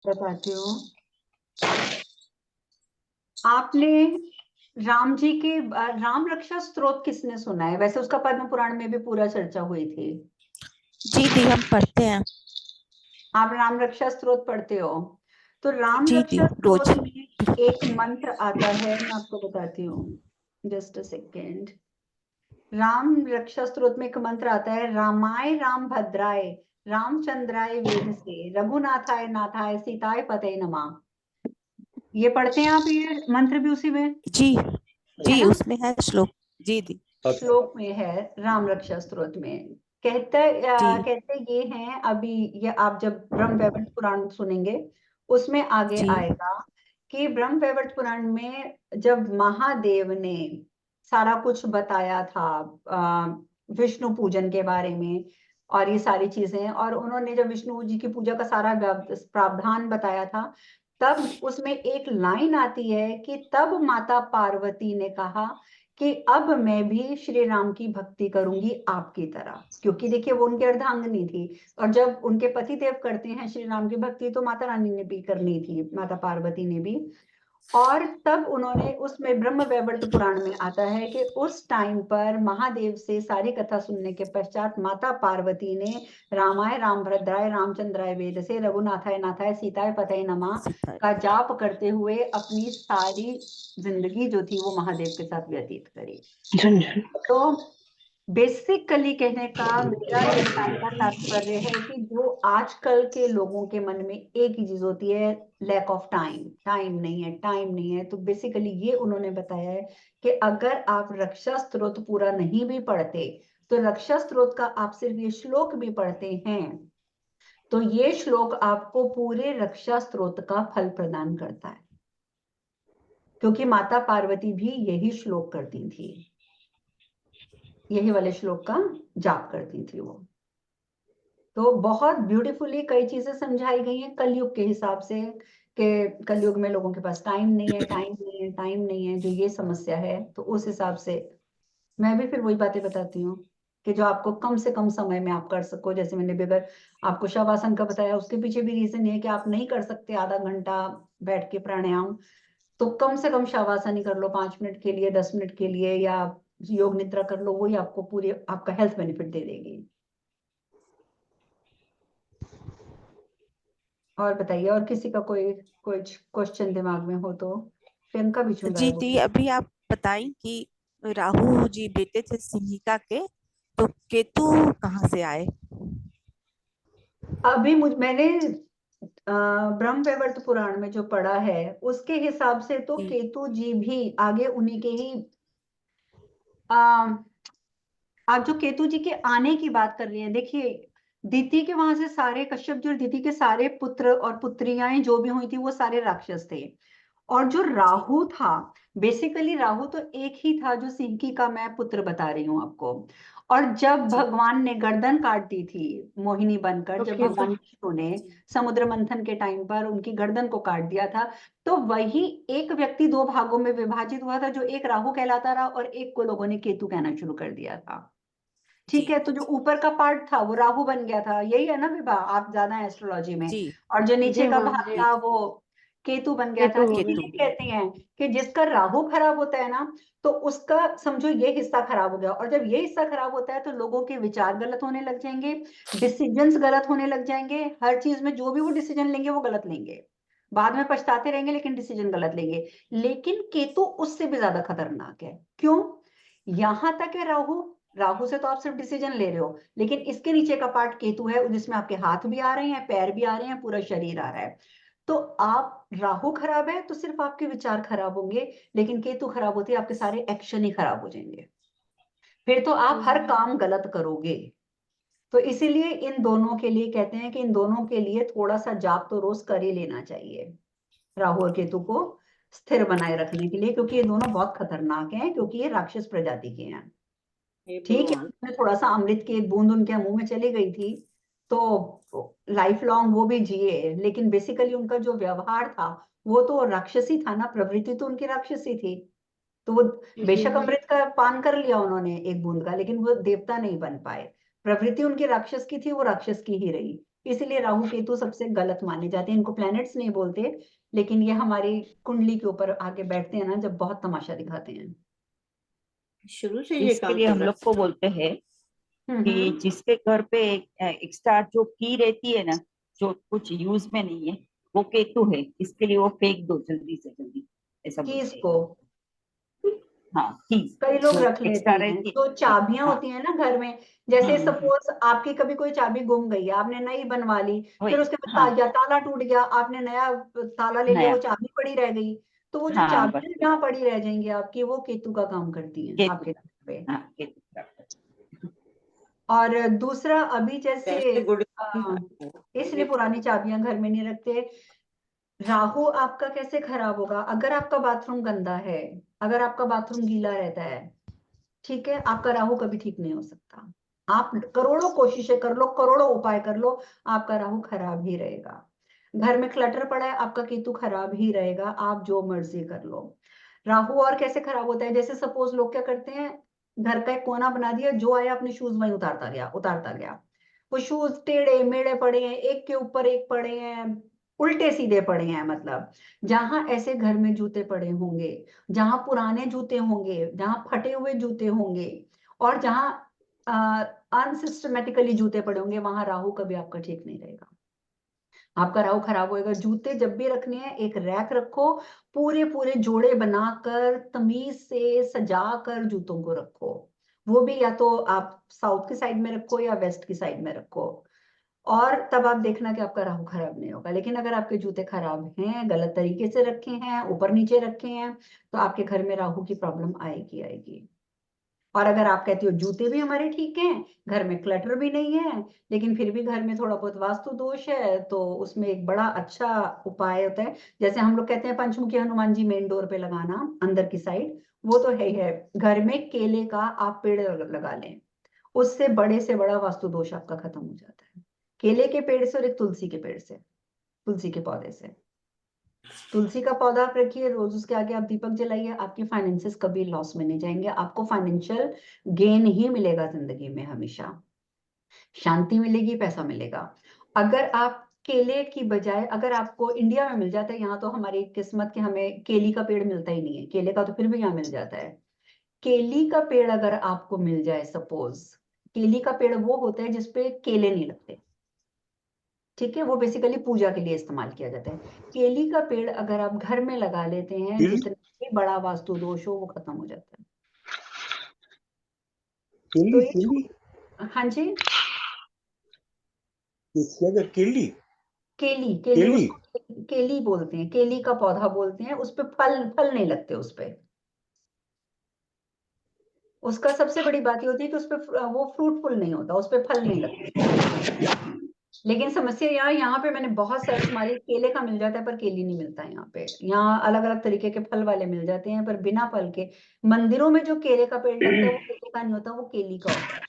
बताती हूँ। आपने राम जी के राम रक्षा स्तोत्र किसने सुना है? वैसे उसका पद्म पुराण में भी पूरा चर्चा हुई थी। जी दी, हम पढ़ते हैं। आप राम रक्षा स्तोत्र पढ़ते हो? तो राम जी दी, रक्षा रोज। स्तोत्र में एक मंत्र आता है, मैं आपको बताती हूँ, जस्ट अ सेकेंड। राम रक्षा स्तोत्र में एक मंत्र आता है, रामाय राम भद्राय रामचंद्राय वेद से रघुनाथाय नाथाय सीताय पते नमः। ये पढ़ते हैं आप? ये मंत्र भी उसी में जी है जी, ना? उसमें है श्लोक। जी दी। श्लोक में है राम रक्षा स्तोत्र में। जी कहते ये हैं, अभी ये आप जब ब्रह्म वैवर्त पुराण सुनेंगे उसमें आगे जी आएगा कि ब्रह्म वैवर्त पुराण में जब महादेव ने सारा कुछ बताया था विष्णु पूजन के बारे में और ये सारी चीजें, और उन्होंने जब विष्णु जी की पूजा का सारा प्रावधान बताया था, तब उसमें एक लाइन आती है कि तब माता पार्वती ने कहा कि अब मैं भी श्री राम की भक्ति करूंगी आपकी तरह, क्योंकि देखिए वो उनके अर्धांगिनी थी, और जब उनके पति देव करते हैं श्री राम की भक्ति तो माता रानी ने भी करनी थी, माता पार्वती ने भी। और तब उन्होंने, उसमें ब्रह्म वैवर्त पुराण में आता है कि उस टाइम पर महादेव से सारी कथा सुनने के पश्चात माता पार्वती ने रामाय राम भद्राय रामचंद्राय वेद से रघुनाथाय नाथाय सीताय पतये नमः सीता। का जाप करते हुए अपनी सारी जिंदगी जो थी वो महादेव के साथ व्यतीत करी। झुनझुन। तो बेसिकली कहने का मेरा ये बताने का तात्पर्य है कि जो आजकल के लोगों के मन में एक ही चीज होती है, लैक ऑफ टाइम, टाइम नहीं है, टाइम नहीं है। तो बेसिकली ये उन्होंने बताया है कि अगर आप रक्षा स्तोत्र पूरा नहीं भी पढ़ते तो रक्षा स्तोत्र का आप सिर्फ ये श्लोक भी पढ़ते हैं तो ये श्लोक आपको पूरे रक्षा स्तोत्र का फल प्रदान करता है, क्योंकि माता पार्वती भी यही श्लोक करती थी, यही वाले श्लोक का जाप करती थी वो। तो बहुत ब्यूटीफुली कई चीजें समझाई गई हैं कलयुग के हिसाब से, कि कलयुग में लोगों के पास टाइम नहीं है, टाइम नहीं है, टाइम नहीं है, जो ये समस्या है। तो उस हिसाब से मैं भी फिर वही बातें बताती हूँ कि जो आपको कम से कम समय में आप कर सको। जैसे मैंने भी अगर आपको शवासन का बताया, उसके पीछे भी रीजन है कि आप नहीं कर सकते आधा घंटा बैठ के प्राणायाम, तो कम से कम शवासन ही कर लो, 5 मिनट के लिए, 10 मिनट के लिए, या योग निद्रा कर लो, वही आपको पूरी आपका हेल्थ बेनिफिट दे देगी। और बताइए, और किसी का कोई कोई क्वेश्चन दिमाग में हो तो? प्रियंका बीच में जी गायब हो दी, गई। अभी आप बताई कि राहु जी बेटे थे सिंहिका के, तो केतु कहाँ से आए? अभी मैंने ब्रह्म वैवर्त पुराण में जो पढ़ा है उसके हिसाब से तो जी केतु जी भी आगे उन्हीं के ही, आ, आप जो केतु जी के आने की बात कर रही हैं, देखिए दीति के वहां से सारे, कश्यप जी और दीति के सारे पुत्र और पुत्रियां जो भी हुई थी वो सारे राक्षस थे। और जो जी राहु था, बेसिकली राहु तो एक ही था जो सिंकी का मैं पुत्र बता रही हूँ आपको। और जब जी भगवान ने गर्दन काट दी थी मोहिनी बनकर, तो जब केतु। भगवान विष्णु ने जी समुद्र मंथन के टाइम पर उनकी गर्दन को काट दिया था, तो वही एक व्यक्ति दो भागों में विभाजित हुआ था, जो एक राहु कहलाता रहा और एक को लोगों ने केतु कहना शुरू कर दिया था। ठीक जी है, तो जो ऊपर का पार्ट था वो राहु बन गया था, यही है ना विभा, आप ज्यादा है एस्ट्रोलॉजी में। जी और जो नीचे जी का हाँ भाग जी। था वो केतु बन गया था। केतु हो गए। केतु। इसीलिए कहते हैं कि जिसका राहु खराब होता है ना, तो उसका समझो ये हिस्सा खराब हो गया, और जब ये हिस्सा खराब होता है तो लोगों के विचार गलत होने लग जाएंगे, डिसीजंस गलत होने लग जाएंगे, हर चीज में जो भी वो डिसीजन लेंगे वो गलत लेंगे, बाद में पछताते रहेंगे लेकिन डिसीजन गलत लेंगे। लेकिन केतु उससे भी ज्यादा खतरनाक है। क्यों? यहां तक है राहु, राहु से तो आप सिर्फ डिसीजन ले रहे हो, लेकिन इसके नीचे का पार्ट केतु है जिसमें आपके हाथ भी आ रहे हैं, पैर भी आ रहे हैं, पूरा शरीर आ रहा है। तो आप, राहु खराब है तो सिर्फ आपके विचार खराब होंगे, लेकिन केतु खराब होते ही आपके सारे एक्शन ही खराब हो जाएंगे, फिर तो आप हर काम गलत करोगे। तो इसीलिए इन दोनों के लिए कहते हैं कि इन दोनों के लिए थोड़ा सा जाप तो रोज कर ही लेना चाहिए, राहु और केतु को स्थिर बनाए रखने के लिए, क्योंकि ये दोनों बहुत खतरनाक हैं, क्योंकि ये राक्षस प्रजाति के हैं। हे ठीक है, भगवान। उसमें थोड़ा सा अमृत की एक बूंद उनके मुंह में चली गई थी, तो लाइफ लॉन्ग वो भी जिए, लेकिन बेसिकली उनका जो व्यवहार था वो तो राक्षसी था ना, प्रवृत्ति तो उनकी राक्षसी थी। तो वो जी बेशक हाँ। अमृत का पान कर लिया उन्होंने एक बूंद का, लेकिन वो देवता नहीं बन पाए। प्रवृत्ति उनकी राक्षस की थी, वो राक्षस की ही रही। इसीलिए राहु केतु सबसे गलत माने जाते हैं। इनको प्लैनेट्स नहीं बोलते, लेकिन ये हमारी कुंडली के ऊपर आके बैठते हैं ना जब, बहुत तमाशा दिखाते हैं। शुरू से ये इसके काम लिए कर हम रहा लोग को बोलते हैं कि हम्म। जिसके घर पे एक स्टार जो की रहती है ना, जो कुछ यूज में नहीं है, वो केतु है, इसके लिए वो फेंक दो जल्दी से जल्दी, ऐसा कि बोलते हैं। इसको हाँ, की कई लोग जो रख लेते एक्स्ट्रा हैं, रहती जो है। चाबियां हाँ, होती हैं ना घर में, जैसे हम्म, सपोज आपकी कभी कोई चाबी गुम गई है, आपने नई बनवा ली, वही। फिर उसके बाद हाँ, या ताला टूट गया, आपने नया ताला ले लिया, नया। वो चाबी पड़ी रह गई, तो वो जो हाँ, बस चाबियां जहाँ पड़ी रह जाएंगी आपकी, वो केतु का काम करती हैं केतु आपके का। घर पे। हाँ, केतु का। और दूसरा, अभी जैसे कैसे गुड। अ, इसलिए पुरानी चाबियां घर में नहीं रखते। राहु आपका कैसे खराब होगा? अगर आपका बाथरूम गंदा है, अगर आपका बाथरूम गीला रहता है, ठीक है, आपका राहु कभी ठीक नहीं हो सकता। आप करोड़ों कोशिशें कर लो, करोड़ों उपाय कर लो, आपका राहु खराब ही रहेगा। घर में क्लटर पड़ा है, आपका केतु खराब ही रहेगा, आप जो मर्जी कर लो। राहु और कैसे खराब होता है? जैसे सपोज लोग क्या करते हैं, घर का एक कोना बना दिया, जो आया अपने शूज वहीं उतारता गया उतारता गया। वो शूज टेढ़े मेढ़े पड़े हैं, एक के ऊपर एक पड़े हैं, उल्टे सीधे पड़े हैं, मतलब जहां ऐसे घर में जूते पड़े होंगे, जहां पुराने जूते होंगे, जहां फटे हुए जूते होंगे, और जहां अनसिस्टमेटिकली जूते पड़े होंगे, वहां राहु कभी आपका ठीक नहीं रहेगा। आपका राहु खराब होएगा। जूते जब भी रखने हैं, एक रैक रखो, पूरे पूरे जोड़े बनाकर तमीज से सजा कर जूतों को रखो। वो भी या तो आप साउथ की साइड में रखो या वेस्ट की साइड में रखो, और तब आप देखना कि आपका राहु खराब नहीं होगा। लेकिन अगर आपके जूते खराब हैं, गलत तरीके से रखे हैं, ऊपर नीचे रखे हैं, तो आपके घर में राहु की प्रॉब्लम आएगी आएगी। और अगर आप कहती हो जूते भी हमारे ठीक हैं, घर में क्लटर भी नहीं है, लेकिन फिर भी घर में थोड़ा बहुत वास्तु दोष है, तो उसमें एक बड़ा अच्छा उपाय होता है। जैसे हम लोग कहते हैं पंचमुखी हनुमान जी मेन डोर पे लगाना, अंदर की साइड, वो तो है ही है। घर में केले का आप पेड़ लगा लें, उससे बड़े से बड़ा वास्तु दोष आपका खत्म हो जाता है। केले के पेड़ से और एक तुलसी के पेड़ से, तुलसी के पौधे से। तुलसी का पौधा आप रखिए रोज, उसके आगे आप दीपक जलाइए, आपके फाइनेंसेस कभी लॉस में नहीं जाएंगे, आपको फाइनेंशियल गेन ही मिलेगा जिंदगी में हमेशा। शांति मिलेगी, पैसा मिलेगा। अगर आप केले की बजाय, अगर आपको इंडिया में मिल जाता है, यहाँ तो हमारी किस्मत कि हमें केली का पेड़ मिलता ही नहीं है, केले का तो फिर भी यहाँ मिल जाता है। केली का पेड़ अगर आपको मिल जाए सपोज, केली का पेड़ वो होता है जिसपे केले नहीं लगते, ठीक है, वो बेसिकली पूजा के लिए इस्तेमाल किया जाता है। केली का पेड़ अगर आप घर में लगा लेते हैं, केली जितने भी बड़ा वास्तु दोष हो वो खत्म हो जाता है। तो केली ये केली हाँ जी, क्या क्या केली केली केली केली उसको केली बोलते हैं, केली का पौधा बोलते हैं। उस पे फल फल नहीं लगते उस पे। उसका सबसे बड़ी बात ये होती है कि उस पे वो फ्रूटफुल नहीं होता, उस पे फल नहीं लगते। लेकिन समस्या यहाँ यहाँ पे मैंने बहुत सर्च मारी, केले का मिल जाता है पर केली नहीं मिलता है यहाँ पे। यहाँ अलग अलग तरीके के फल वाले मिल जाते हैं पर बिना फल के। मंदिरों में जो केले का पेड़ लगता है वो केले का नहीं होता, वो केली का होता है।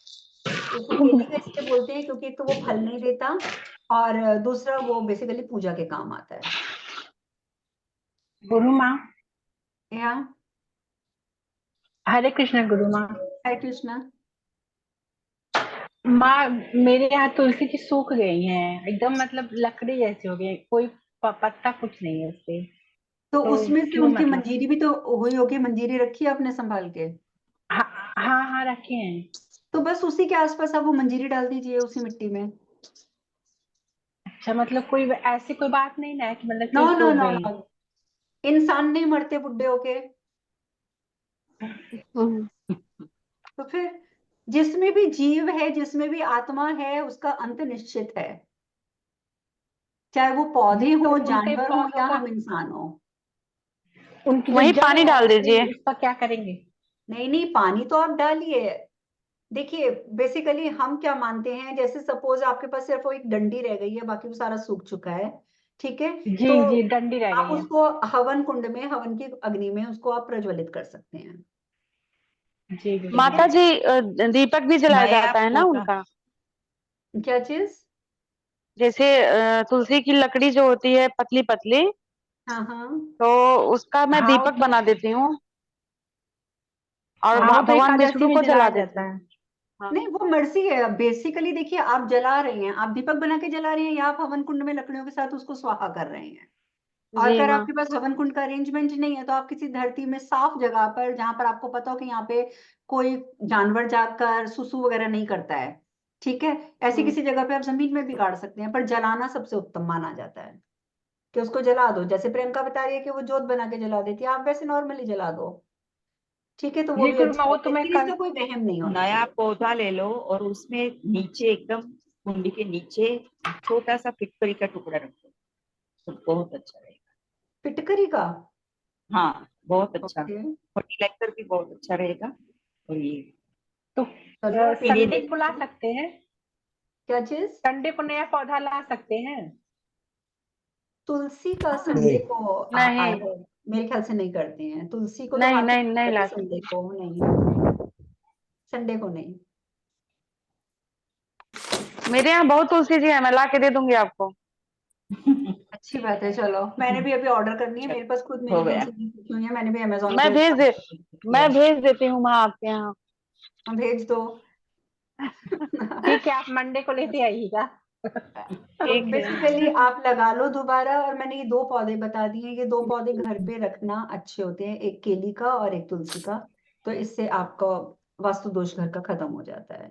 उसको केली का इसलिए बोलते हैं क्योंकि एक तो वो फल नहीं देता, और दूसरा वो बेसिकली पूजा के काम आता है। गुरु माँ, या हरे कृष्ण गुरु माँ। हरे कृष्णा। माँ, मेरे यहाँ तुलसी की सूख गई हैं एकदम, मतलब लकड़ी जैसी हो गई, कोई पत्ता कुछ नहीं है उसपे। तो तो उसमें से क्यों उनकी मतलब? मंजीरी भी तो हुई होगी, मंजीरी रखी है आपने संभाल के? हाँ हाँ हाँ, रखे हैं। तो बस उसी के आसपास आप वो मंजीरी डाल दीजिए, उसी मिट्टी में। अच्छा, मतलब कोई ऐसी कोई बात नहीं ना है कि मतलब नो कि नो सूख नो गई? नो, इंसान नहीं मरते बुढ़े होके। तो फिर जिसमें भी जीव है, जिसमें भी आत्मा है, उसका अंत निश्चित है, चाहे वो पौधे जी, तो हो, उनके जानवर हो, पौधों या का, हम इंसान हो। उनकी जो वही जड़ पानी है डाल असली, दीजिए। उसका क्या करेंगे? नहीं नहीं, पानी तो आप डालिए। देखिए बेसिकली हम क्या मानते हैं, जैसे सपोज आपके पास सिर्फ वो एक डंडी रह गई है, बाकी वो सारा सूख चुका है, ठीक है, जी तो जी, डंडी रह आप गई है। उसको हवन कुंड में, हवन की अग्नि में उसको आप प्रज्वलित कर सकते हैं। जी गुरु ठीक माँ। माता है। जी, दीपक भी जलाया मैं जाता है ना आपको उनका? क्या चीज? जैसे तुलसी की लकड़ी जो होती है पतली पतली, हाँ हाँ तो उसका मैं हाँ, वो दीपक तो, बना देती हूँ और हाँ वो तो भगवान एकादशी विष्णु में को जला जलाया देती जाता हूँ। है। हाँ नहीं, वो मर्जी है। बेसिकली देखिए, आप जला रहे हैं, आप दीपक बना के जला रहे हैं, या आप हवन कुंड में लकड़ियों के साथ उसको स्वाहा कर रहे हैं। और जी अगर हाँ आपके पास हवन कुंड का अरेंजमेंट नहीं है, तो आप किसी धरती में साफ जगह पर, जहां पर आपको पता हो कि यहाँ पे कोई जानवर जाकर सुसु वगैरह नहीं करता है, ठीक है, ऐसी किसी जगह पे आप जमीन में भी गाड़ सकते हैं। पर जलाना सबसे उत्तम माना जाता है, कि उसको जला दो। जैसे प्रियंका बता रही है कि वो जोत बना के जला देती है, आप वैसे नॉर्मली जला दो, ठीक है, तो वो जी भी गुरुमा, अच्छा वो है, तो मैं लेकिन इसका कोई वहम नहीं होना नया चाहिए। पौधा ले लो और उसमें नीचे एकदम कुंडी के नीचे छोटा सा फिटकरी का टुकड़ा रखो, तो बहुत अच्छा रहेगा। फिटकरी का? हाँ, बहुत अच्छा। ओके, फर्टिलाइजर भी बहुत अच्छा रहेगा। और ये तो चलो फिर ये संडे देख को ला लेते हैं। सकते हैं, क्या चीज? संडे को नया पौधा ला सकते हैं। तुलसी का नहीं संडे को नहीं मेरे ख्याल से नहीं करते हैं। तुलसी को तो नहीं हाथ नहीं में नहीं करते ला संडे सकते। को नहीं, संडे को नहीं। मेरे यहाँ बहुत तुलसी जी है, मैं ला के दे दूंगी आपको। अच्छी बात है, चलो मैंने भी अभी ऑर्डर करनी है, चलो, मेरे पास खुद हो मेरी गया। तुलसी रखी हुई है, मैंने भी अमेजोन मैं पे भेज दे किया मैं है। भेज देती हूँ वहां आपके यहाँ। हाँ, भेज दो। ठीक है, आप मंडे को लेते आइएगा। तो ठीक है। बेसिकली आप लगा लो दोबारा। और मैंने ये दो पौधे बता दिए, ये दो पौधे घर पे रखना अच्छे होते हैं, एक केली का और एक तुलसी का। तो इससे आपका वास्तु दोष घर का खत्म हो जाता है।